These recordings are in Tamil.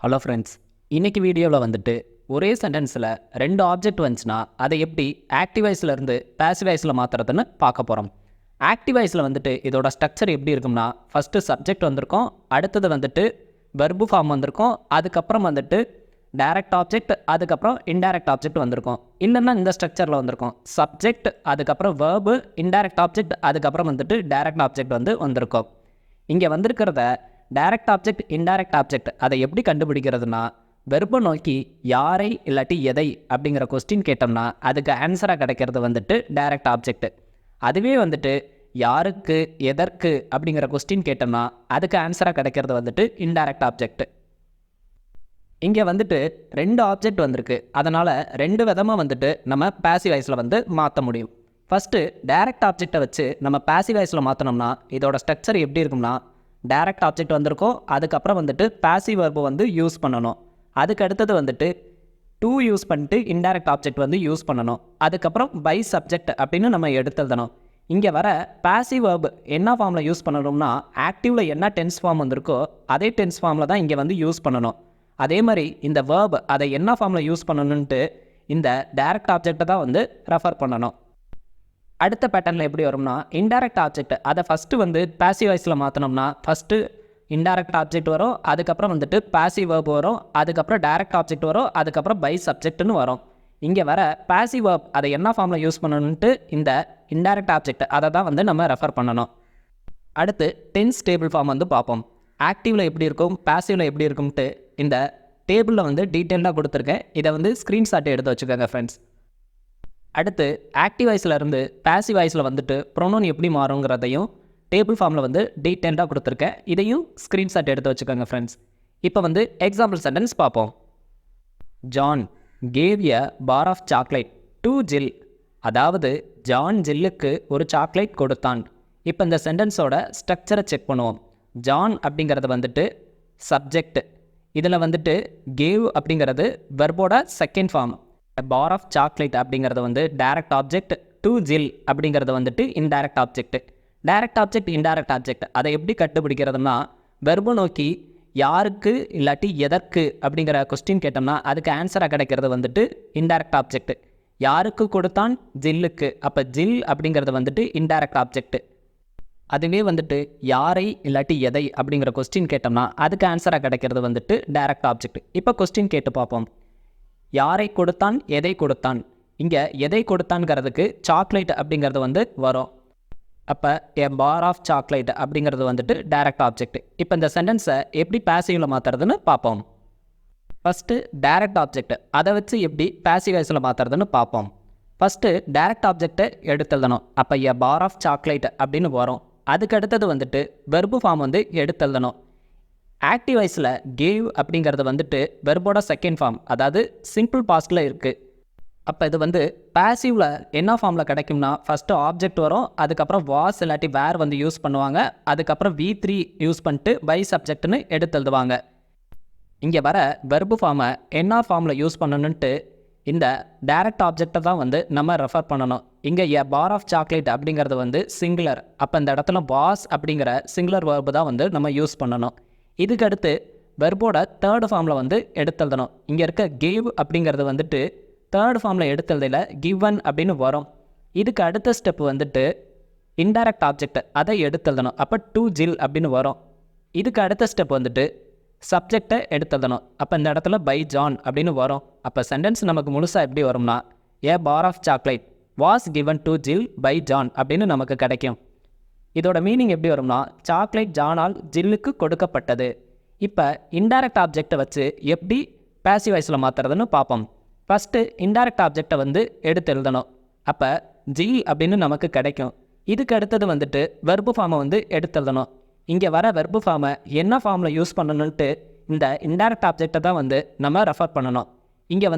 ஹலோ ஃப்ரெண்ட்ஸ், இன்றைக்கி வீடியோவில் வந்துட்டு ஒரே சென்டென்ஸில் 2 ஆப்ஜெக்ட் வந்துச்சுன்னா அதை எப்படி ஆக்டிவ் வாய்ஸ்லேருந்து பேசிவ் வாய்ஸில் மாற்றுறதுன்னு பார்க்க போகிறோம். ஆக்டிவ் வாய்ஸில் வந்துட்டு இதோட ஸ்ட்ரக்சர் எப்படி இருக்கும்னா, ஃபஸ்ட்டு சப்ஜெக்ட் வந்திருக்கும், அடுத்தது வந்துட்டு வெர்பு ஃபார்ம் வந்திருக்கும், அதுக்கப்புறம் வந்துட்டு டைரக்ட் ஆப்ஜெக்ட், அதுக்கப்புறம் இன்டைரக்ட் ஆப்ஜெக்ட் வந்திருக்கும். இல்லைன்னா இந்த ஸ்ட்ரக்சரில் வந்திருக்கும் சப்ஜெக்ட், அதுக்கப்புறம் வேர்பு, இன்டைரக்ட் ஆப்ஜெக்ட், அதுக்கப்புறம் வந்துட்டு டைரக்ட் ஆப்ஜெக்ட் வந்திருக்கும். இங்கே வந்திருக்கிறத டைரக்ட் ஆப்ஜெக்ட், இன்டைரக்ட் ஆப்ஜெக்ட் அதை எப்படி கண்டுபிடிக்கிறதுனா, வெர்பை நோக்கி யாரை இல்லாட்டி எதை அப்படிங்கிற கொஸ்டின் கேட்டோம்னா அதுக்கு ஆன்சராக கிடைக்கிறது வந்துட்டு டைரக்ட் ஆப்ஜெக்ட். அதுவே வந்துட்டு யாருக்கு எதற்கு அப்படிங்கிற கொஸ்டின் கேட்டோம்னா அதுக்கு ஆன்சராக கிடைக்கிறது வந்துட்டு இன்டைரக்ட் ஆப்ஜெக்ட். இங்கே வந்துட்டு 2 ஆப்ஜெக்ட் வந்திருக்கு, அதனால் 2 விதமாக வந்துட்டு நம்ம பேசிவ் வாய்ஸில் மாற்ற முடியும். ஃபஸ்ட்டு டைரக்ட் ஆப்ஜெக்டை வச்சு நம்ம பேசிவ் வாய்ஸில் மாற்றினோம்னா இதோட ஸ்ட்ரக்சர் எப்படி இருக்கும்னா, டைரக்ட் ஆப்ஜெக்ட் வந்திருக்கும், அதுக்கப்புறம் வந்துட்டு பேசிவ் வெர்பு யூஸ் பண்ணணும், அதுக்கு அடுத்தது வந்துட்டு டூ யூஸ் பண்ணிட்டு இன்டைரக்ட் ஆப்ஜெக்ட் யூஸ் பண்ணணும், அதுக்கப்புறம் பை சப்ஜெக்ட் அப்படின்னு நம்ம எடுத்துதணும். இங்கே வர பேசிவ் வெர்பு என்ன ஃபார்மில் யூஸ் பண்ணணும்னா, ஆக்டிவில் என்ன டென்ஸ் ஃபார்ம் வந்திருக்கோ அதே டென்ஸ் ஃபார்மில் தான் இங்கே யூஸ் பண்ணணும். அதே மாதிரி இந்த வேர்பு அதை என்ன ஃபார்மில் யூஸ் பண்ணணுன்ட்டு இந்த டைரக்ட் ஆப்ஜெக்டை தான் ரெஃபர் பண்ணணும். அடுத்த பேட்டர்னில் எப்படி வரும்னா, இன்டைரக்ட் ஆப்ஜெக்ட் அதை ஃபஸ்ட்டு பேசிவ் வாய்ஸில் மாற்றினோம்னா ஃபஸ்ட்டு இன்டைரக்ட் ஆப்ஜெக்ட் வரும், அதுக்கப்புறம் வந்துட்டு பேசிவ் வேர்பு வரும், அதுக்கப்புறம் டைரக்ட் ஆப்ஜெக்ட் வரும், அதுக்கப்புறம் பை சப்ஜெக்ட்னு வரும். இங்கே வர பேசிவ் வேர்ப் அதை என்ன ஃபார்மில் யூஸ் பண்ணணுன்ட்டு இந்த இன்டைரக்ட் ஆப்ஜெக்ட் அதை தான் நம்ம ரெஃபர் பண்ணணும். அடுத்து டென்ஸ் டேபிள் ஃபார்ம் பார்ப்போம். ஆக்டிவில் எப்படி இருக்கும், பேசிவில் எப்படி இருக்கும்ட்டு இந்த டேபிளில் டீட்டெயிலாக கொடுத்துருக்கேன். இதை ஸ்க்ரீன்ஷாட் எடுத்து வச்சுக்கோங்க ஃப்ரெண்ட்ஸ். அடுத்து ஆக்டிவ் வாய்ஸ்லேருந்து பேசிவ் வாய்ஸில் ப்ரொனவுன் எப்படி மாறுங்கிறதையும் டேபிள் ஃபார்மில் டீட்டெயிலாக கொடுத்துருக்கேன். இதையும் ஸ்க்ரீன்ஷாட் எடுத்து வச்சுக்கோங்க ஃப்ரெண்ட்ஸ். இப்போ எக்ஸாம்பிள் சென்டென்ஸ் பார்ப்போம். John gave a bar of chocolate to Jill. அதாவது ஜான் ஜில்லுக்கு ஒரு சாக்லேட் கொடுத்தான். இப்போ இந்த சென்டென்ஸோட ஸ்ட்ரக்சரை செக் பண்ணுவோம். ஜான் அப்படிங்கிறது சப்ஜெக்ட், இதில் கேவ் அப்படிங்கிறது வெர்போட second form, bar of chocolate அப்படிங்கிறது டைரக்ட் ஆப்ஜெக்ட், டு ஜில் அப்படிங்கிறது indirect object. Direct object, indirect object அதை எப்படி கண்டுபிடிக்கிறதுனா, வெர்பு நோக்கி யாருக்கு இல்லாட்டி எதற்கு அப்படிங்கிற கொஸ்டின் கேட்டோம்னா அதுக்கு ஆன்சராக கிடைக்கிறது இன்டைரக்ட் ஆப்ஜெக்ட். யாருக்கு கொடுத்தான், ஜில்லுக்கு, அப்போ ஜில் அப்படிங்கிறது இன்டைரக்ட் ஆப்ஜெக்ட். அதுவே யாரை இல்லாட்டி எதை அப்படிங்கிற கொஸ்டின் கேட்டோம்னா அதுக்கு ஆன்சராக கிடைக்கிறது டைரக்ட் ஆப்ஜெக்ட். இப்போ கொஸ்டின் கேட்டு பார்ப்போம். யாரை கொடுத்தான், எதை கொடுத்தான். இங்கே எதை கொடுத்தான்ங்கிறதுக்கு சாக்லேட் அப்படிங்கிறது வரும். அப்போ எ பார் ஆஃப் சாக்லேட் அப்படிங்கிறது டைரக்ட் ஆப்ஜெக்ட். இப்போ இந்த சென்டென்ஸை எப்படி பேசிவில் மாற்றுறதுன்னு பார்ப்போம். ஃபஸ்ட்டு டைரக்ட் ஆப்ஜெக்ட் அதை வச்சு எப்படி பேசிவ் வாய்ஸில் மாற்றுறதுன்னு பார்ப்போம். ஃபஸ்ட்டு டைரக்ட் ஆப்ஜெக்டை எடுத்துதணும். அப்போ எ பார் ஆஃப் சாக்லேட் அப்படின்னு வரும். அதுக்கு அடுத்தது வெர்பு ஃபார்ம் எடுத்துதணும். ஆக்டிவ் வாய்ஸில் கேவ் அப்படிங்கிறது வெர்போட செகண்ட் ஃபார்ம், அதாவது சிம்பிள் பாஸ்டில் இருக்குது. அப்போ இது பேசிவில் என்ன ஃபார்மில் கிடைக்கும்னா, ஃபஸ்ட்டு ஆப்ஜெக்ட் வரும், அதுக்கப்புறம் வாஸ் இல்லாட்டி வேர் யூஸ் பண்ணுவாங்க, அதுக்கப்புறம் V3 யூஸ் பண்ணிட்டு பை சப்ஜெக்ட்னு எடுத்துடுவாங்க. இங்கே வர வெர்பு ஃபார்மை என்ன ஃபார்மில் யூஸ் பண்ணணுன்ட்டு இந்த டைரக்ட் ஆப்ஜெக்டை தான் நம்ம ரெஃபர் பண்ணணும். இங்கே எ பார் ஆஃப் சாக்லேட் அப்படிங்கிறது சிங்குலர், அப்போ இந்த இடத்துல வாஸ் அப்படிங்கிற சிங்குலர் வேர்பு தான் நம்ம யூஸ் பண்ணணும். இதுக்கு அடுத்து வெர்போட தேர்ட் ஃபார்மில் எடுத்துதணும். இங்கே இருக்க கேவ் அப்படிங்கிறது தேர்ட் ஃபார்மில் எடுத்துதையில் கிவன் அப்படின்னு வரும். இதுக்கு அடுத்த ஸ்டெப் இன்டைரக்ட் ஆப்ஜெக்ட் அதை எடுத்துதணும். அப்போ டு ஜில் அப்படின்னு வரும். இதுக்கு அடுத்த ஸ்டெப் சப்ஜெக்டை எடுத்துதணும். அப்போ இந்த இடத்துல பை ஜான் அப்படின்னு வரும். அப்போ சென்டென்ஸ் நமக்கு முழுசாக எப்படி வரும்னா, a bar of chocolate was given to Jill by John அப்படின்னு நமக்கு கிடைக்கும். இதோட மீனிங் எப்படி வரும்னா, சாக்லேட் ஜானால் ஜில்லுக்கு கொடுக்கப்பட்டது. இப்போ இன்டைரக்ட் ஆப்ஜெக்டை வச்சு எப்படி பேசிவ் வாய்ஸில் மாற்றுறதுன்னு பார்ப்போம். ஃபஸ்ட்டு இன்டைரக்ட் ஆப்ஜெக்டை எடுத்து எழுதணும். அப்போ ஜில் அப்படின்னு நமக்கு கிடைக்கும். இதுக்கு அடுத்தது வெர்பு ஃபார்மை எடுத்து எழுதணும். இங்கே வர வெர்பு ஃபார்மை என்ன ஃபார்மில் யூஸ் பண்ணணுன்ட்டு இந்த இன்டைரக்ட் ஆப்ஜெக்டை தான் நம்ம ரெஃபர் பண்ணணும். இங்கே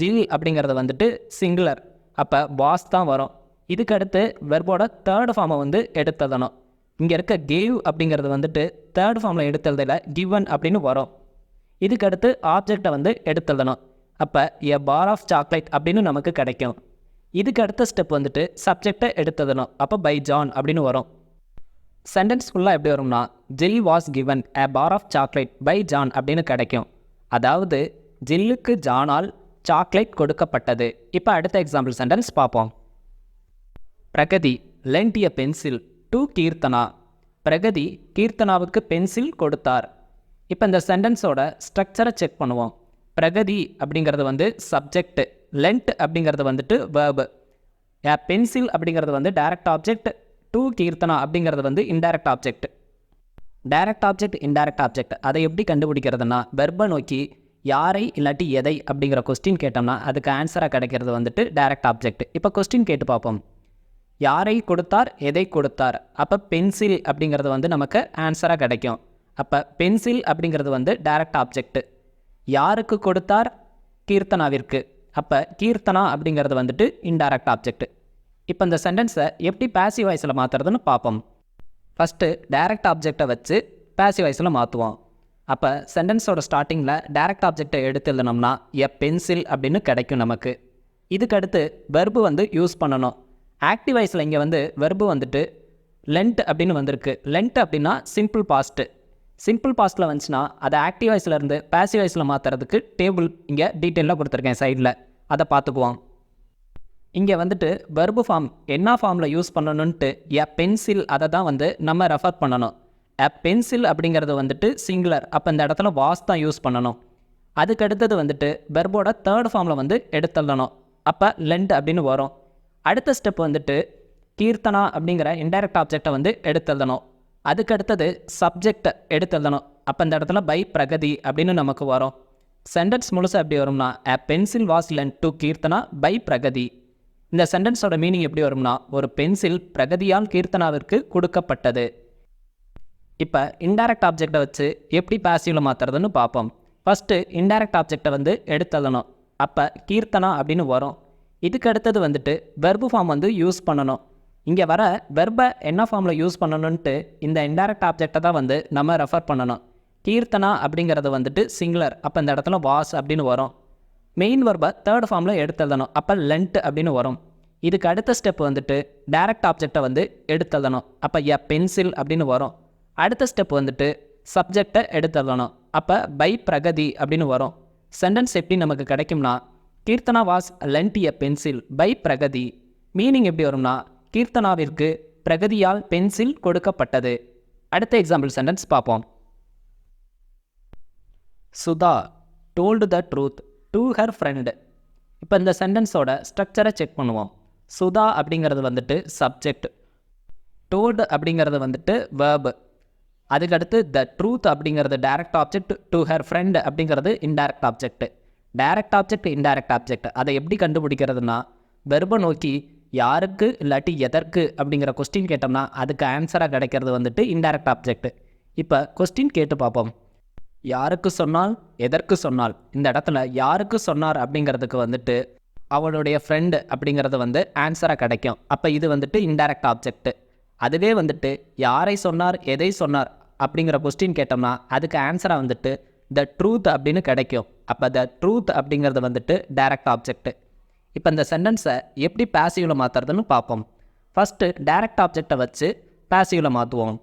ஜில் அப்படிங்கிறது சிங்குலர், அப்போ வாஸ் தான் வரும். இதுக்கு அடுத்து வெர்போட தேர்ட் ஃபார்மை எடுத்துதணும். இங்கே இருக்க கேவ் அப்படிங்கிறது தேர்ட் ஃபார்மில் எடுத்துறதில் கிவன் அப்படின்னு வரும். இதுக்கு அடுத்து ஆப்ஜெக்டை எடுத்துதணும். அப்போ எ பார் ஆஃப் சாக்லேட் அப்படின்னு நமக்கு கிடைக்கும். இதுக்கு அடுத்த ஸ்டெப் சப்ஜெக்டை எடுத்துதணும். அப்போ பை ஜான் அப்படின்னு வரும். சென்டென்ஸ் ஃபுல்லாக எப்படி வரும்னா, Jill was given a bar of chocolate by John அப்படின்னு கிடைக்கும். அதாவது ஜில்லுக்கு ஜானால் சாக்லேட் கொடுக்கப்பட்டது. இப்போ அடுத்த எக்ஸாம்பிள் சென்டென்ஸ் பார்ப்போம். Pragathi lent a pencil to Keerthana. பிரகதி கீர்த்தனாவுக்கு பென்சில் கொடுத்தார். இப்போ இந்த சென்டென்ஸோட ஸ்ட்ரக்சரை செக் பண்ணுவோம். பிரகதி அப்படிங்கிறது வந்து சப்ஜெக்ட், lent அப்படிங்கிறது வந்துட்டு வேர்பு, பென்சில் அப்படிங்கிறது வந்து டைரக்ட் ஆப்ஜெக்ட், டு கீர்த்தனா அப்படிங்கிறது வந்து indirect object. Direct object indirect object அதை எப்படி கண்டுபிடிக்கிறதுனா வெர்பை நோக்கி யாரை இல்லாட்டி எதை அப்படிங்கிற கொஸ்டின் கேட்டோம்னா அதுக்கு ஆன்சராக கிடைக்கிறது வந்துட்டு டைரக்ட் ஆப்ஜெக்ட். இப்போ கொஸ்டின் கேட்டு பார்ப்போம். யாரை கொடுத்தார், எதை கொடுத்தார். அப்போ பென்சில் அப்படிங்கிறது வந்து நமக்கு ஆன்சராக கிடைக்கும். அப்போ பென்சில் அப்படிங்கிறது வந்து டைரக்ட் ஆப்ஜெக்ட். யாருக்கு கொடுத்தார், கீர்த்தனாவிற்கு. அப்போ கீர்த்தனா அப்படிங்கிறது வந்துட்டு இன்டைரக்ட் ஆப்ஜெக்ட். இப்போ இந்த சென்டென்ஸை எப்படி பாசிவ் வாய்ஸில் மாற்றுறதுன்னு பார்ப்போம். ஃபஸ்ட்டு டைரக்ட் ஆப்ஜெக்டை வச்சு பாசிவ் வாய்ஸில் மாற்றுவோம். அப்போ சென்டென்ஸோட ஸ்டார்டிங்கில் டைரக்ட் ஆப்ஜெக்டை எடுத்து எழுதினோம்னா எ பென்சில் அப்படின்னு கிடைக்கும் நமக்கு. இதுக்கு அடுத்து வெர்பு வந்து யூஸ் பண்ணணும். ஆக்டிவ் வாய்ஸில் இங்கே வந்து வெர்பு வந்துட்டு lent அப்படின்னு வந்திருக்கு. lent அப்படின்னா சிம்பிள் பாஸ்ட்டு. சிம்பிள் பாஸ்ட்டில் வந்துச்சுன்னா அதை ஆக்டிவ் வாய்ஸில் இருந்து பாசிவ் வாய்ஸில் மாற்றுறதுக்கு டேபிள் இங்கே டீட்டெயிலாக கொடுத்துருக்கேன் சைடில், அதை பார்த்துக்குவோம். இங்கே வந்துட்டு வெர்பு ஃபார்ம் என்ன ஃபார்மில் யூஸ் பண்ணணுன்ட்டு எ பென்சில் அதை தான் வந்து நம்ம ரெஃபர் பண்ணணும். எ பென்சில் அப்படிங்கிறது வந்துட்டு சிங்குலர், அப்போ இந்த இடத்துல வாஸ் தான் யூஸ் பண்ணணும். அதுக்கு அடுத்தது வந்துட்டு வெர்போட தேர்ட் ஃபார்மில் வந்து எடுத்துடணும். அப்போ lent அப்படின்னு வரும். அடுத்த ஸ்டெப் வந்துட்டு கீர்த்தனா அப்படிங்கிற இன்டைரக்ட் ஆப்ஜெக்டை வந்து எடுத்துடணும். அதுக்கு அடுத்தது சப்ஜெக்டை எடுத்துடணும். அப்போ இந்த இடத்துல பை பிரகதி அப்படின்னு நமக்கு வரும். சென்டென்ஸ் முழுசாக எப்படி வரும்னா a pencil was lent to Keerthana by Pragathi. இந்த சென்டென்ஸோட மீனிங் எப்படி வரும்னா ஒரு பென்சில் பிரகதியால் கீர்த்தனாவிற்கு கொடுக்கப்பட்டது. இப்போ இன்டைரக்ட் ஆப்ஜெக்டை வச்சு எப்படி பாசிவில் மாற்றுறதுன்னு பார்ப்போம். ஃபஸ்ட்டு இன்டைரக்ட் ஆப்ஜெக்டை வந்து எடுத்துடணும். அப்போ கீர்த்தனா அப்படின்னு வரும். இதுக்கு அடுத்தது வந்துட்டு வெர்பு ஃபார்ம் வந்து யூஸ் பண்ணணும். இங்கே வர வெர்பை என்ன ஃபார்மில் யூஸ் பண்ணணுன்ட்டு இந்த இன்டைரக்ட் ஆப்ஜெக்டை தான் வந்து நம்ம ரெஃபர் பண்ணணும். கீர்த்தனா அப்படிங்கிறது வந்துட்டு சிங்குலர், அப்போ இந்த இடத்துல வாஸ் அப்படின்னு வரும். மெயின் வெர்பை தேர்ட் ஃபார்மில் எடுத்துடணும். அப்போ lent அப்படின்னு வரும். இதுக்கு அடுத்த ஸ்டெப் வந்துட்டு டைரக்ட் ஆப்ஜெக்டை வந்து எடுத்துடணும். அப்போ எ பென்சில் அப்படின்னு வரும். அடுத்த ஸ்டெப் வந்துட்டு சப்ஜெக்டை எடுத்துடணும். அப்போ பை பிரகதி அப்படின்னு வரும். சென்டென்ஸ் எப்படி நமக்கு கிடைக்கும்னா Keerthana was lent a pencil by Pragathi. Meaning எப்படி வரும்னா கீர்த்தனாவிற்கு பிரகதியால் பென்சில் கொடுக்கப்பட்டது. அடுத்த எக்ஸாம்பிள் சென்டென்ஸ் பார்ப்போம். Sudha told the truth to her friend. இப்போ இந்த சென்டென்ஸோட ஸ்ட்ரக்சரை செக் பண்ணுவோம். சுதா அப்படிங்கிறது வந்துட்டு சப்ஜெக்ட், டோல்டு அப்படிங்கிறது வந்துட்டு வேர்பு, அதுக்கடுத்து த ட்ரூத் அப்படிங்கிறது direct object, to her friend அப்படிங்கிறது indirect object. Direct object indirect object அதை எப்படி கண்டுபிடிக்கிறதுனா வெர்பை நோக்கி யாருக்கு இல்லாட்டி எதற்கு அப்படிங்கிற கொஸ்டின் கேட்டோம்னா அதுக்கு ஆன்சராக கிடைக்கிறது வந்துட்டு இன்டைரக்ட் ஆப்ஜெக்ட். இப்போ கொஸ்டின் கேட்டு பார்ப்போம். யாருக்கு சொன்னால், எதற்கு சொன்னால். இந்த இடத்துல யாருக்கு சொன்னார் அப்படிங்கிறதுக்கு வந்துட்டு அவளுடைய ஃப்ரெண்டு அப்படிங்கிறது வந்து ஆன்சராக கிடைக்கும். அப்போ இது வந்துட்டு இன்டைரக்ட் ஆப்ஜெக்ட். அதுவே வந்துட்டு யாரை சொன்னார், எதை சொன்னார் அப்படிங்கிற கொஸ்டின் கேட்டோம்னா அதுக்கு ஆன்சராக வந்துட்டு த ட்ரூத் அப்படின்னு கிடைக்கும். அப்போ த ட்ரூத் அப்படிங்கிறது வந்துட்டு டைரக்ட் ஆப்ஜெக்ட். இப்போ இந்த சென்டென்ஸை எப்படி பாசிவில் மாற்றுறதுன்னு பார்ப்போம். ஃபஸ்ட்டு டைரக்ட் ஆப்ஜெக்டை வச்சு பாசிவில் மாற்றுவோம்.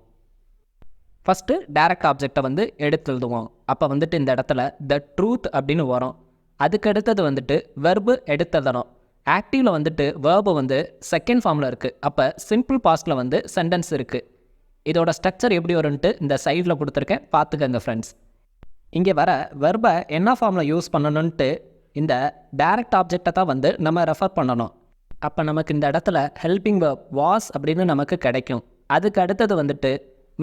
ஃபஸ்ட்டு டைரக்ட் ஆப்ஜெக்டை வந்து எடுத்து எழுதுவோம். அப்போ வந்துட்டு இந்த இடத்துல த ட்ரூத் அப்படின்னு வரும். அதுக்கு அடுத்தது வந்துட்டு வெர்பு எடுத்துடணும். ஆக்டிவில் வந்துட்டு வேர்பு வந்து செகண்ட் ஃபார்மில் இருக்குது. அப்போ சிம்பிள் பாஸ்டில் வந்து சென்டென்ஸ் இருக்குது. இதோட ஸ்ட்ரக்சர் எப்படி வரும்ன்ட்டு இந்த சைடில் கொடுத்துருக்கேன், பார்த்துக்கங்க ஃப்ரெண்ட்ஸ். இங்கே வர வெர்பை என்ன ஃபார்மில் யூஸ் பண்ணணுன்ட்டு இந்த டைரக்ட் ஆப்ஜெக்டை தான் வந்து நம்ம ரெஃபர் பண்ணணும். அப்போ நமக்கு இந்த இடத்துல ஹெல்பிங் வேர்ப் வாஸ் அப்படின்னு நமக்கு கிடைக்கும். அதுக்கு அடுத்தது வந்துட்டு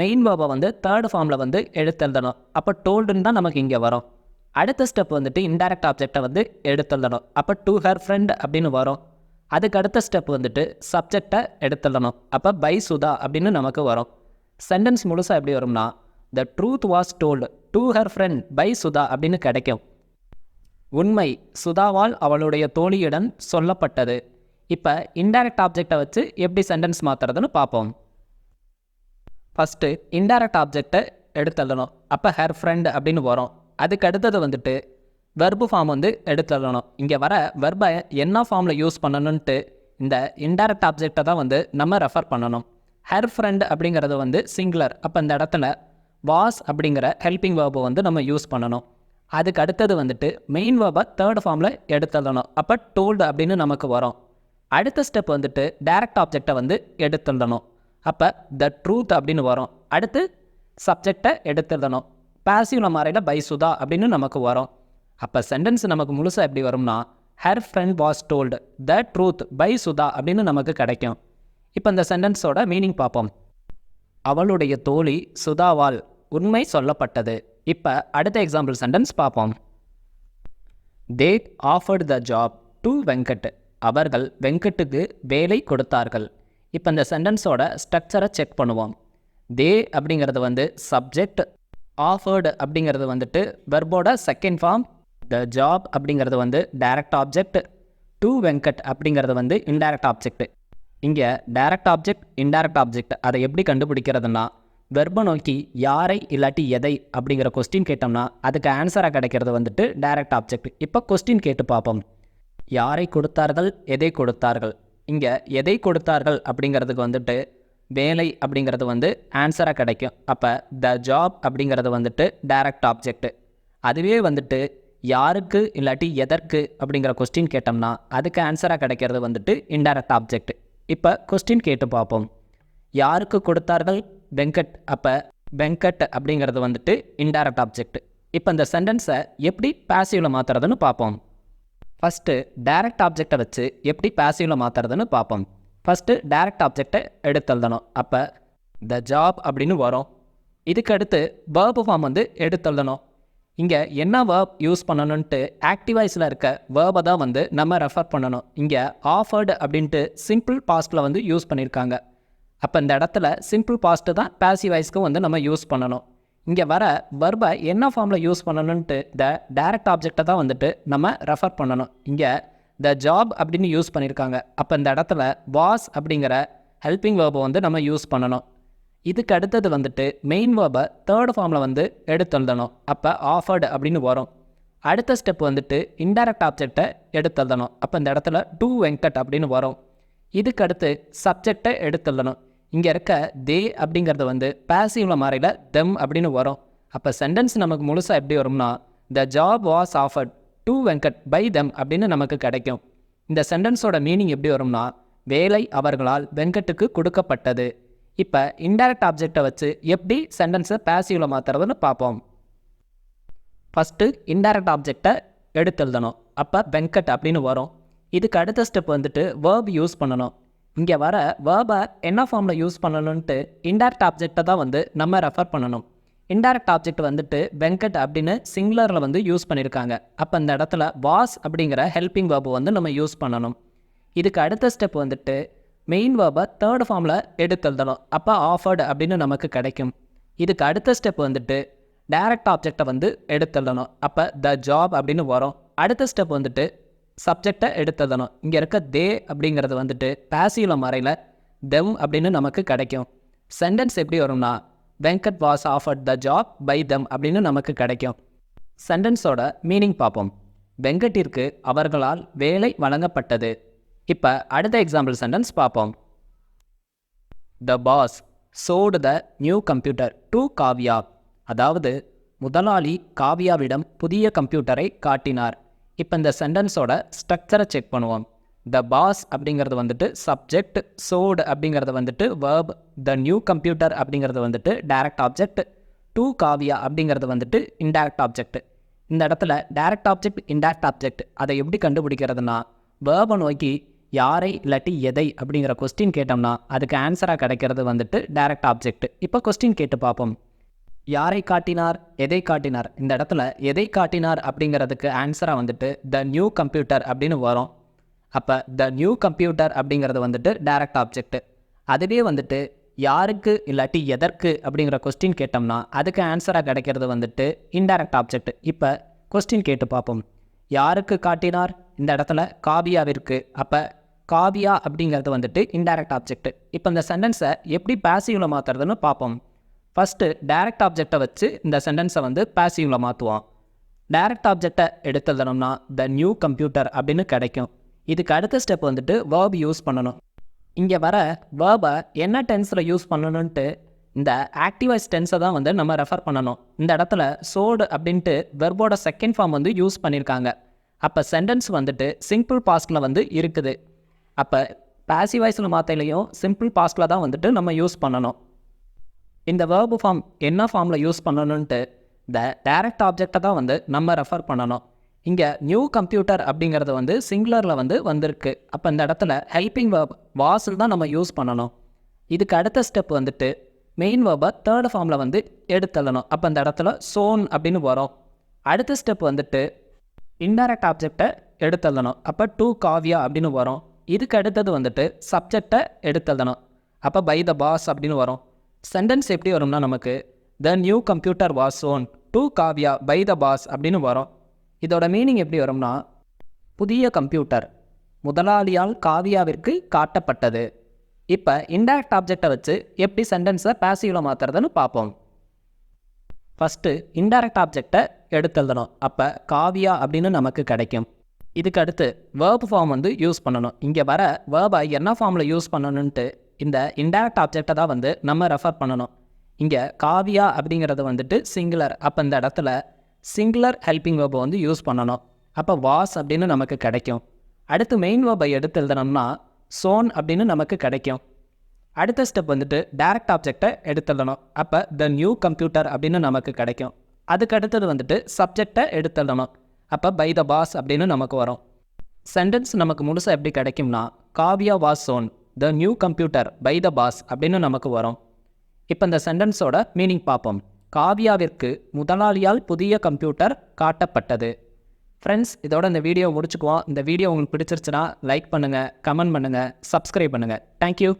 மெயின் வேர்பை வந்து தேர்ட் ஃபார்மில் வந்து எடுத்துடணும். அப்போ டோல்டுன்னு தான் நமக்கு இங்கே வரும். அடுத்த ஸ்டெப் வந்துட்டு இன்டைரக்ட் ஆப்ஜெக்டை வந்து எடுத்துடணும். அப்போ டு ஹர் ஃப்ரெண்ட் அப்படின்னு வரும். அதுக்கு அடுத்த ஸ்டெப் வந்துட்டு சப்ஜெக்டை எடுத்துடணும். அப்போ பை சுதா அப்படின்னு நமக்கு வரும். சென்டென்ஸ் முழுசாக எப்படி வரும்னா the truth was told to her friend by Sudha அப்படின்னு கிடைக்கும். உண்மை சுதாவால் அவளுடைய தோழியுடன் சொல்லப்பட்டது. இப்போ இன்டைரக்ட் ஆப்ஜெக்டை வச்சு எப்படி சென்டென்ஸ் மாற்றுறதுன்னு பார்ப்போம். ஃபஸ்ட்டு இன்டைரக்ட் ஆப்ஜெக்டை எடுத்துடணும். அப்போ ஹர் ஃப்ரெண்ட் அப்படின்னு வரும். அதுக்கு அடுத்தது வந்துட்டு வெர்பு ஃபார்ம் வந்து எடுத்துடணும். இங்கே வர வெர்பை என்ன ஃபார்மில் யூஸ் பண்ணணுன்ட்டு இந்த இன்டைரக்ட் ஆப்ஜெக்டை தான் வந்து நம்ம ரெஃபர் பண்ணணும். ஹர் ஃப்ரெண்ட் அப்படிங்கிறது வந்து சிங்குலர். அப்போ இந்த இடத்துல வாஸ் அப்படிங்கிற ஹெல்பிங் வேர்பை வந்து நம்ம யூஸ் பண்ணணும். அதுக்கு அடுத்தது வந்துட்டு மெயின் வேர்பை தேர்ட் ஃபார்மில் எடுத்துடணும். அப்போ டோல்டு அப்படின்னு நமக்கு வரும். அடுத்த ஸ்டெப் வந்துட்டு டைரக்ட் ஆப்ஜெக்டை வந்து எடுத்துடணும். அப்போ த ட்ரூத் அப்படின்னு வரும். அடுத்து சப்ஜெக்டை எடுத்துடணும். பாசிவ்ல மாறையில் பை சுதா அப்படின்னு நமக்கு வரும். அப்போ சென்டென்ஸ் நமக்கு முழுசாக எப்படி வரும்னா her friend was told the truth by Sudha அப்படின்னு நமக்கு கிடைக்கும். இப்போ இந்த சென்டென்ஸோட மீனிங் பார்ப்போம். அவளுடைய தோழி சுதாவால் உண்மை சொல்லப்பட்டது. இப்போ அடுத்த எக்ஸாம்பிள் சென்டென்ஸ் பார்ப்போம். They offered the job to Venkat. அவர்கள் வெங்கட்டுக்கு வேலை கொடுத்தார்கள். இப்போ இந்த சென்டென்ஸோட ஸ்ட்ரக்சரை செக் பண்ணுவோம். தே அப்படிங்கிறது வந்து சப்ஜெக்ட், ஆஃபர்டு அப்படிங்கிறது வந்துட்டு வெர்போட செகண்ட் ஃபார்ம், த ஜாப் அப்படிங்கிறது வந்து டைரக்ட் ஆப்ஜெக்ட், டு வெங்கட் அப்படிங்கிறது வந்து இன்டைரக்ட் ஆப்ஜெக்ட். இங்கே டைரக்ட் ஆப்ஜெக்ட் இன்டைரக்ட் ஆப்ஜெக்ட் அதை எப்படி கண்டுபிடிக்கிறதுனா வெர்பை நோக்கி யாரை இல்லாட்டி எதை அப்படிங்கிற கொஸ்டின் கேட்டோம்னா அதுக்கு ஆன்சராக கிடைக்கிறது வந்துட்டு டைரக்ட் ஆப்ஜெக்ட். இப்போ கொஸ்டின் கேட்டு பார்ப்போம். யாரை கொடுத்தார்கள், எதை கொடுத்தார்கள். இங்கே எதை கொடுத்தார்கள் அப்படிங்கிறதுக்கு வந்துட்டு வேலை அப்படிங்கிறது வந்து ஆன்சராக கிடைக்கும். அப்போ த ஜாப் அப்படிங்கிறது வந்துட்டு டைரக்ட் ஆப்ஜெக்ட். அதுவே வந்துட்டு யாருக்கு இல்லாட்டி எதற்கு அப்படிங்கிற கொஸ்டின் கேட்டோம்னா அதுக்கு ஆன்சராக கிடைக்கிறது வந்துட்டு இன்டைரக்ட் ஆப்ஜெக்ட். இப்போ கொஸ்டின் கேட்டு பார்ப்போம். யாருக்கு கொடுத்தார்கள், வெங்கட். அப்போ வெங்கட் அப்படிங்கிறது வந்துட்டு இன்டைரக்ட் ஆப்ஜெக்ட். இப்போ இந்த சென்டென்ஸை எப்படி பாசிவ்ல மாற்றுறதுன்னு பார்ப்போம். ஃபஸ்ட்டு டைரக்ட் ஆப்ஜெக்டை வச்சு எப்படி பாசிவ்ல மாற்றுறதுன்னு பார்ப்போம். ஃபஸ்ட்டு டைரக்ட் ஆப்ஜெக்டை எடுத்தெழுதணும். அப்போ த ஜாப் அப்படின்னு வரும். இதுக்கு அடுத்து வேர்பு ஃபார்ம் வந்து எடுத்தெழுதணும். இங்கே என்ன வேர்ப் யூஸ் பண்ணணுன்ட்டு ஆக்டிவ் வாய்ஸில் இருக்க வேர்பை தான் வந்து நம்ம ரெஃபர் பண்ணணும். இங்கே ஆஃபர்டு அப்படின்ட்டு சிம்பிள் பாஸ்ட்டில் வந்து யூஸ் பண்ணியிருக்காங்க. அப்போ இந்த இடத்துல சிம்பிள் பாஸ்ட்டு தான் பாசிவ் வாய்ஸ்க்கும் வந்து நம்ம யூஸ் பண்ணணும். இங்கே வர வெர்பை என்ன ஃபார்மில் யூஸ் பண்ணணுன்ட்டு த டைரக்ட் ஆப்ஜெக்டை தான் வந்துட்டு நம்ம ரெஃபர் பண்ணணும். இங்கே த ஜாப் அப்படின்னு யூஸ் பண்ணியிருக்காங்க. அப்போ இந்த இடத்துல வாஸ் அப்படிங்கிற ஹெல்பிங் வேர்பை வந்து நம்ம யூஸ் பண்ணணும். இதுக்கு அடுத்தது வந்துட்டு மெயின் வேர்பை தேர்ட் ஃபார்மில் வந்து எடுத்தெழுதணும். அப்போ ஆஃபர்டு அப்படின்னு வரும். அடுத்த ஸ்டெப் வந்துட்டு இன்டைரக்ட் ஆப்ஜெக்டை எடுத்தெழுதணும். அப்போ இந்த இடத்துல டு வெங்கட் அப்படின்னு வரும். இதுக்கு அடுத்து சப்ஜெக்டை எடுத்தெழுதணும். இங்கே இருக்க தே அப்படிங்கிறது வந்து பாசிவ்ல மாறையில் தெம் அப்படின்னு வரும். அப்போ சென்டென்ஸ் நமக்கு முழுசாக எப்படி வரும்னா the job was offered to Venkat by them அப்படின்னு நமக்கு கிடைக்கும். இந்த சென்டென்ஸோட மீனிங் எப்படி வரும்னா வேலை அவர்களால் வெங்கட்டுக்கு கொடுக்கப்பட்டது. இப்போ இன்டைரக்ட் ஆப்ஜெக்டை வச்சு எப்படி சென்டென்ஸை பாசிவ்ல மாற்றுறதுன்னு பார்ப்போம். ஃபஸ்ட்டு இன்டைரக்ட் ஆப்ஜெக்டை எடுத்தெழுதணும். அப்போ வெங்கட் அப்படின்னு வரும். இதுக்கு அடுத்த ஸ்டெப் வந்துட்டு வேர்ப் யூஸ் பண்ணணும். இங்கே வர வேர்பை என்ன ஃபார்மில் யூஸ் பண்ணணுன்ட்டு இன்டைரக்ட் ஆப்ஜெக்டை தான் வந்து நம்ம ரெஃபர் பண்ணணும். இன்டைரக்ட் ஆப்ஜெக்ட் வந்துட்டு வெங்கட் அப்படின்னு சிங்குலரில் வந்து யூஸ் பண்ணியிருக்காங்க. அப்போ இந்த இடத்துல வாஸ் அப்படிங்கிற ஹெல்பிங் வேர்பை வந்து நம்ம யூஸ் பண்ணணும். இதுக்கு அடுத்த ஸ்டெப் வந்துட்டு மெயின் வேர்பை தேர்ட் ஃபார்மில் எடுத்தெழுதணும். அப்போ ஆஃபர்டு அப்படின்னு நமக்கு கிடைக்கும். இதுக்கு அடுத்த ஸ்டெப் வந்துட்டு டைரக்ட் ஆப்ஜெக்டை வந்து எடுத்தெழுதணும். அப்போ த ஜாப் அப்படின்னு வரும். அடுத்த ஸ்டெப் வந்துட்டு சப்ஜெக்டை எடுத்தெழுதணும். இங்கே இருக்க தே அப்படிங்கிறது வந்துட்டு பாசிவ்ல மாறையில் தெம் அப்படின்னு நமக்கு கிடைக்கும். சென்டென்ஸ் எப்படி வரும்னா Venkat was offered the job by them அப்படின்னு நமக்கு கிடைக்கும். சென்டென்ஸோட மீனிங் பார்ப்போம். வெங்கட்டிற்கு அவர்களால் வேலை வழங்கப்பட்டது. இப்போ அடுத்த எக்ஸாம்பிள் சென்டென்ஸ் பார்ப்போம். The boss sold the new computer to Kavya. அதாவது முதலாளி காவ்யாவிடம் புதிய கம்ப்யூட்டரை காட்டினார். இப்போ இந்த சென்டென்ஸோட ஸ்ட்ரக்சரை செக் பண்ணுவோம். த பாஸ் அப்படிங்கிறது வந்துட்டு சப்ஜெக்ட், சோல்டு அப்படிங்கிறது வந்துட்டு வேர்ப், த நியூ கம்ப்யூட்டர் அப்படிங்கிறது வந்துட்டு டைரக்ட் ஆப்ஜெக்ட், டு காவ்யா அப்படிங்கிறது வந்துட்டு இன்டைரக்ட் ஆப்ஜெக்ட். இந்த இடத்துல டைரக்ட் ஆப்ஜெக்ட் இன்டைரக்ட் ஆப்ஜெக்ட் அதை எப்படி கண்டுபிடிக்கிறதுனா வேர்பை நோக்கி யாரை இல்லாட்டி எதை அப்படிங்கிற கொஸ்டின் கேட்டோம்னா அதுக்கு ஆன்சராக கிடைக்கிறது வந்துட்டு டைரக்ட் ஆப்ஜெக்ட். இப்போ கொஸ்டின் கேட்டு பார்ப்போம். யாரை காட்டினார், எதை காட்டினார். இந்த இடத்துல எதை காட்டினார் அப்படிங்கிறதுக்கு ஆன்சராக வந்துட்டு த நியூ கம்ப்யூட்டர் அப்படின்னு வரும். அப்போ த நியூ கம்ப்யூட்டர் அப்படிங்கிறது வந்துட்டு டைரக்ட் ஆப்ஜெக்ட். அதுவே வந்துட்டு யாருக்கு இல்லாட்டி எதற்கு அப்படிங்கிற கொஸ்டின் கேட்டோம்னா அதுக்கு ஆன்சராக கிடைக்கிறது வந்துட்டு இன்டைரக்ட் ஆப்ஜெக்ட். இப்போ கொஸ்டின் கேட்டு பார்ப்போம். யாருக்கு காட்டினார், இந்த இடத்துல காவியாவிற்கு. அப்போ காவியா அப்படிங்கிறது வந்துட்டு இன்டைரக்ட் ஆப்ஜெக்ட். இப்போ இந்த சென்டென்ஸை எப்படி பாசிவ்ல மாற்றுறதுன்னு பார்ப்போம். ஃபஸ்ட்டு டைரக்ட் ஆப்ஜெக்டை வச்சு இந்த சென்டென்ஸை வந்து பாசிவ்ல மாற்றுவோம். டைரக்ட் ஆப்ஜெக்டை எடுத்துடணும்னா த நியூ கம்ப்யூட்டர் அப்படின்னு கிடைக்கும். இதுக்கு அடுத்த ஸ்டெப் வந்துட்டு வேர்ப் யூஸ் பண்ணணும். இங்கே வர வேர்பை என்ன டென்ஸில் யூஸ் பண்ணணுன்ட்டு இந்த ஆக்டிவ் வாய்ஸ் டென்ஸை தான் வந்து நம்ம ரெஃபர் பண்ணணும். இந்த இடத்துல சோல்டு அப்படின்ட்டு வெர்போட செகண்ட் ஃபார்ம் வந்து யூஸ் பண்ணியிருக்காங்க. அப்போ சென்டென்ஸ் வந்துட்டு சிம்பிள் பாஸ்டில் வந்து இருக்குது. அப்போ பாசிவ் வாய்ஸில் மாத்தையிலையும் சிம்பிள் பாஸ்டில் தான் வந்துட்டு நம்ம யூஸ் பண்ணணும். இந்த வேர்பு ஃபார்ம் என்ன ஃபார்மில் யூஸ் பண்ணணுன்ட்டு இந்த டைரக்ட் ஆப்ஜெக்டை தான் வந்து நம்ம ரெஃபர் பண்ணணும். இங்கே நியூ கம்ப்யூட்டர் அப்படிங்கிறது வந்து சிங்குலரில் வந்து வந்திருக்கு. அப்போ இந்த இடத்துல ஹெல்பிங் வேர்ப் வாஸில் தான் நம்ம யூஸ் பண்ணணும். இதுக்கு அடுத்த ஸ்டெப் வந்துட்டு மெயின் வேர்பை தேர்ட் ஃபார்மில் வந்து எடுத்துடணும். அப்போ இந்த இடத்துல சோன் அப்படின்னு வரும். அடுத்த ஸ்டெப் வந்துட்டு இன்டைரக்ட் ஆப்ஜெக்டை எடுத்துடணும். அப்போ டு காவ்யா அப்படின்னு வரும். இதுக்கு அடுத்தது வந்துட்டு சப்ஜெக்டை எடுத்துடணும். அப்போ பை த பாஸ் அப்படின்னு வரும். சென்டென்ஸ் எப்படி வரும்னா நமக்கு the new computer was shown to Kavya by the boss அப்படின்னு வரும். இதோட மீனிங் எப்படி வரும்னா புதிய கம்ப்யூட்டர் முதலாளியால் காவ்யாவிற்கு காட்டப்பட்டது. இப்போ இன்டைரக்ட் ஆப்ஜெக்டை வச்சு எப்படி சென்டென்ஸை பாசிவில் மாற்றுறதுன்னு பார்ப்போம். ஃபஸ்ட்டு இன்டைரக்ட் ஆப்ஜெக்டை எடுத்துடணும். அப்போ காவ்யா அப்படின்னு நமக்கு கிடைக்கும். இதுக்கு அடுத்து வேர்ப் ஃபார்ம் வந்து யூஸ் பண்ணணும். இங்கே வர வேர்பை என்ன ஃபார்மில் யூஸ் பண்ணணுன்ட்டு இந்த இன்டைரக்ட் ஆப்ஜெக்டை தான் வந்து நம்ம ரெஃபர் பண்ணணும். இங்கே காவ்யா அப்படிங்கிறது வந்துட்டு சிங்குலர். அப்போ இந்த இடத்துல சிங்குலர் ஹெல்பிங் வேர்பை வந்து யூஸ் பண்ணணும். அப்போ வாஸ் அப்படின்னு நமக்கு கிடைக்கும். அடுத்து மெயின் வேர்பை எடுத்து எழுதணும்னா சோன் அப்படின்னு நமக்கு கிடைக்கும். அடுத்த ஸ்டெப் வந்துட்டு டைரக்ட் ஆப்ஜெக்டை எடுத்துடணும். அப்போ த நியூ கம்ப்யூட்டர் அப்படின்னு நமக்கு கிடைக்கும். அதுக்கு அடுத்தது வந்துட்டு சப்ஜெக்டை எடுத்துடணும். அப்போ பை த பாஸ் அப்படின்னு நமக்கு வரும். சென்டென்ஸ் நமக்கு முழுசாக எப்படி கிடைக்கும்னா Kavya was shown the new computer by the boss அப்படின்னு நமக்கு வரும். இப்போ இந்த சென்டென்ஸோட மீனிங் பார்ப்போம். காவ்யாவிற்கு முதலாளியால் புதிய கம்ப்யூட்டர் காட்டப்பட்டது. ஃப்ரெண்ட்ஸ், இதோட இந்த வீடியோ முடிச்சுக்குவோம். இந்த வீடியோ உங்களுக்கு பிடிச்சிருச்சுன்னா லைக் பண்ணுங்கள், கமெண்ட் பண்ணுங்கள், சப்ஸ்கிரைப் பண்ணுங்கள். தேங்க்யூ.